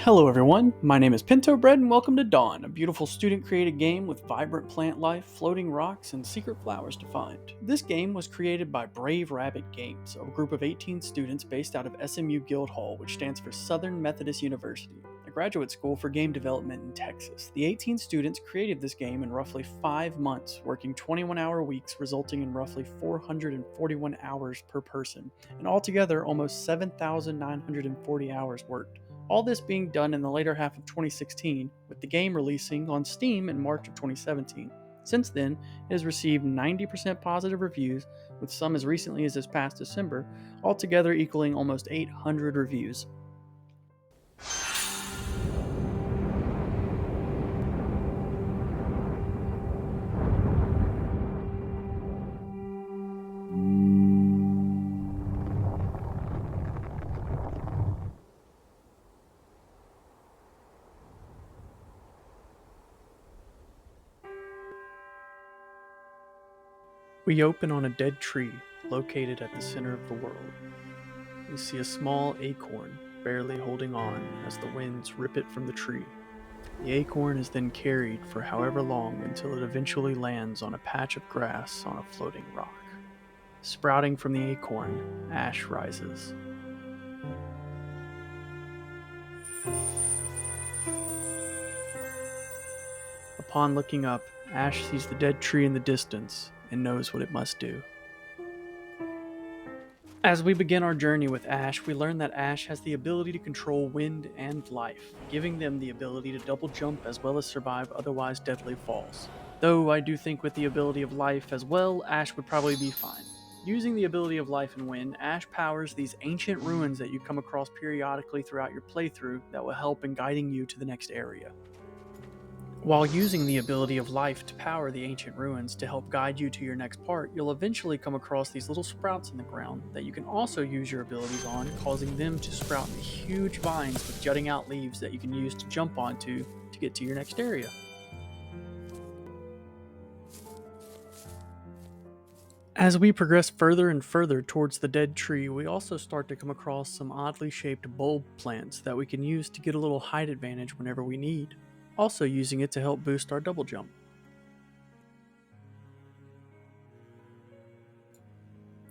Hello everyone, my name is Pintobread and welcome to Dawn, a beautiful student-created game with vibrant plant life, floating rocks, and secret flowers to find. This game was created by Brave Rabbit Games, a group of 18 students based out of SMU Guildhall, which stands for Southern Methodist University, a graduate school for game development in Texas. The 18 students created this game in roughly 5 months, working 21-hour weeks, resulting in roughly 441 hours per person, and altogether almost 7,940 hours worked. All this being done in the later half of 2016, with the game releasing on Steam in March of 2017. Since then, it has received 90% positive reviews, with some as recently as this past December, altogether equaling almost 800 reviews. We open on a dead tree located at the center of the world. We see a small acorn barely holding on as the winds rip it from the tree. The acorn is then carried for however long until it eventually lands on a patch of grass on a floating rock. Sprouting from the acorn, ash rises. Upon looking up, Ash sees the dead tree in the distance and knows what it must do. As we begin our journey with Ash, we learn that Ash has the ability to control wind and life, giving them the ability to double jump as well as survive otherwise deadly falls. Though I do think with the ability of life as well, Ash would probably be fine. Using the ability of life and wind, Ash powers these ancient ruins that you come across periodically throughout your playthrough that will help in guiding you to the next area. While using the ability of life to power the ancient ruins to help guide you to your next part, you'll eventually come across these little sprouts in the ground that you can also use your abilities on, causing them to sprout into huge vines with jutting out leaves that you can use to jump onto to get to your next area. As we progress further and further towards the dead tree, we also start to come across some oddly shaped bulb plants that we can use to get a little height advantage whenever we need, also using it to help boost our double jump.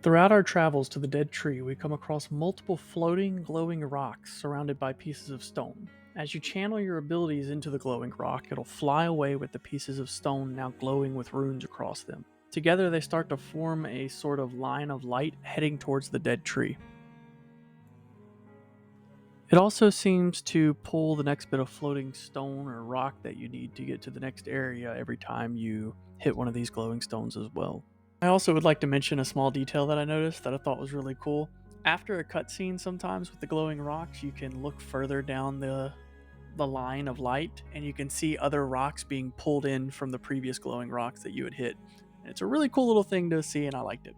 Throughout our travels to the dead tree, we come across multiple floating, glowing rocks surrounded by pieces of stone. As you channel your abilities into the glowing rock, it'll fly away with the pieces of stone now glowing with runes across them. Together, they start to form a sort of line of light heading towards the dead tree. It also seems to pull the next bit of floating stone or rock that you need to get to the next area every time you hit one of these glowing stones as well. I also would like to mention a small detail that I noticed that I thought was really cool. After a cutscene, sometimes with the glowing rocks, you can look further down the line of light and you can see other rocks being pulled in from the previous glowing rocks that you had hit. And it's a really cool little thing to see, and I liked it.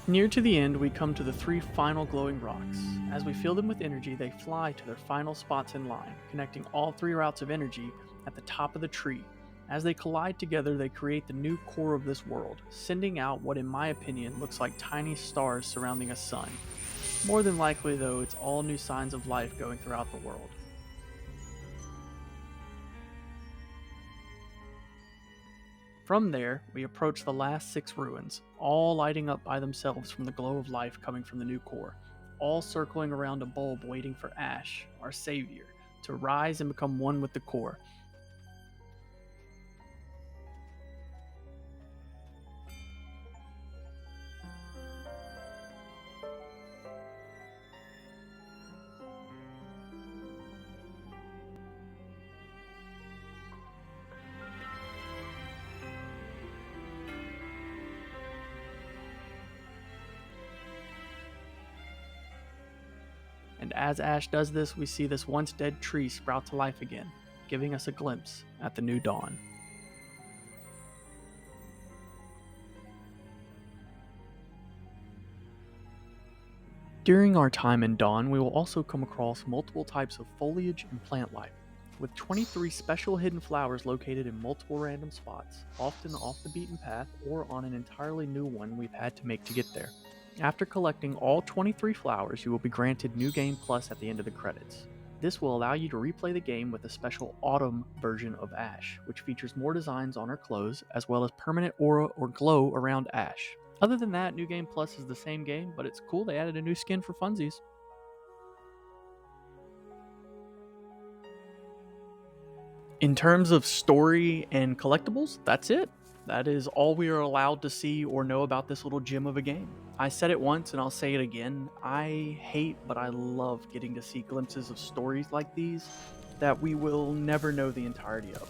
Near to the end, we come to the 3 final glowing rocks. As we fill them with energy, they fly to their final spots in line, connecting all 3 routes of energy at the top of the tree. As they collide together, they create the new core of this world, sending out what, in my opinion, looks like tiny stars surrounding a sun. More than likely, though, it's all new signs of life going throughout the world. From there, we approach the last 6 ruins, all lighting up by themselves from the glow of life coming from the new core, all circling around a bulb waiting for Ash, our savior, to rise and become one with the core. And as Ash does this, we see this once dead tree sprout to life again, giving us a glimpse at the new dawn. During our time in Dawn, we will also come across multiple types of foliage and plant life. with 23 special hidden flowers located in multiple random spots, often off the beaten path or on an entirely new one we've had to make to get there. After collecting all 23 flowers, you will be granted New Game Plus at the end of the credits. This will allow you to replay the game with a special autumn version of Ash, which features more designs on her clothes, as well as permanent aura or glow around Ash. Other than that, New Game Plus is the same game, but it's cool they added a new skin for funsies. In terms of story and collectibles, that's it. That is all we are allowed to see or know about this little gem of a game. I said it once and I'll say it again. I hate, but I love getting to see glimpses of stories like these that we will never know the entirety of.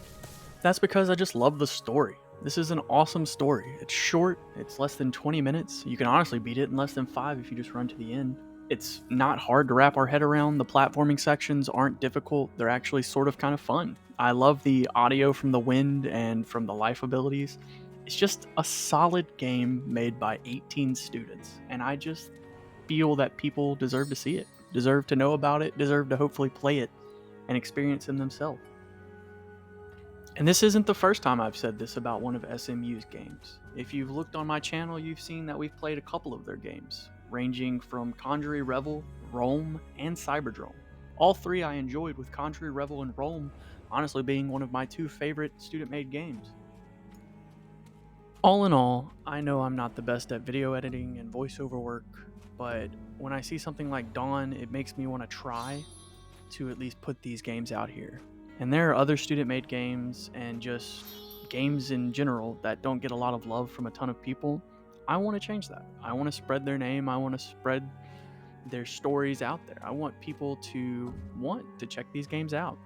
That's because I just love the story. This is an awesome story. It's short, it's less than 20 minutes. You can honestly beat it in less than 5 if you just run to the end. It's not hard to wrap our head around. The platforming sections aren't difficult. They're actually sort of kind of fun. I love the audio from the wind and from the life abilities. It's just a solid game made by 18 students, and I just feel that people deserve to see it, deserve to know about it, deserve to hopefully play it and experience it themselves. And this isn't the first time I've said this about one of SMU's games. If you've looked on my channel, you've seen that we've played a couple of their games, ranging from Conjury Revel, Rome, and Cyberdrome. All three I enjoyed, with Conjury Revel and Rome honestly being one of my 2 favorite student-made games. All in all, I know I'm not the best at video editing and voiceover work, but when I see something like Dawn, it makes me want to try to at least put these games out here. And there are other student-made games and just games in general that don't get a lot of love from a ton of people. I want to change that. I want to spread their name. I want to spread their stories out there. I want people to want to check these games out.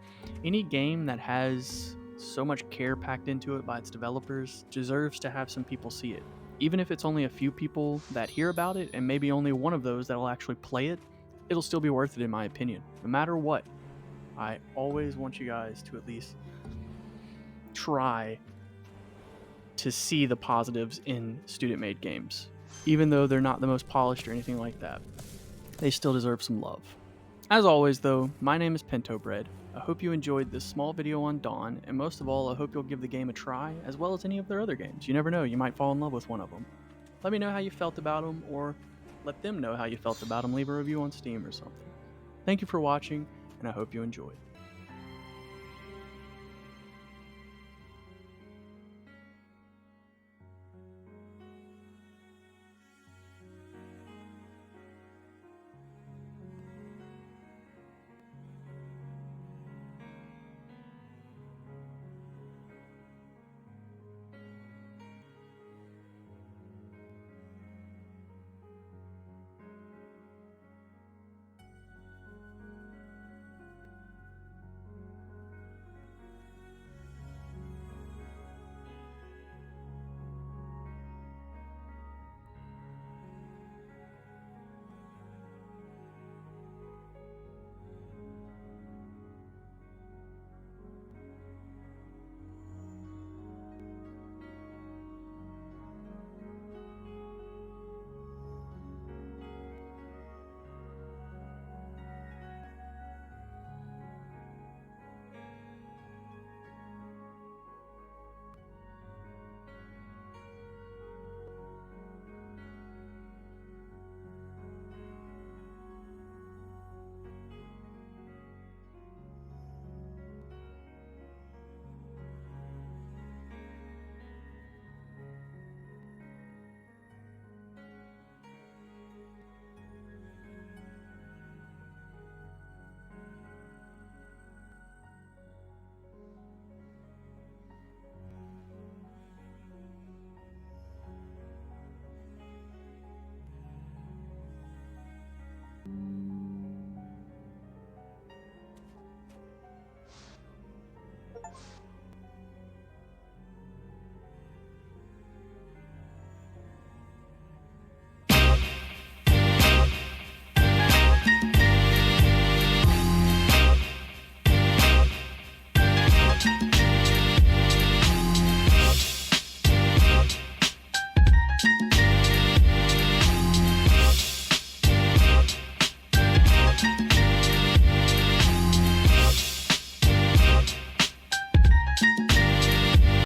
Any game that has so much care packed into it by its developers deserves to have some people see it. Even if it's only a few people that hear about it, and maybe only one of those that will actually play it, it'll still be worth it in my opinion. No matter what, I always want you guys to at least try to see the positives in student-made games. Even though they're not the most polished or anything like that, they still deserve some love. As always though, my name is Pintobread. I hope you enjoyed this small video on Dawn, and most of all, I hope you'll give the game a try, as well as any of their other games. You never know, you might fall in love with one of them. Let me know how you felt about them, or let them know how you felt about them. Leave a review on Steam or something. Thank you for watching, and I hope you enjoyed.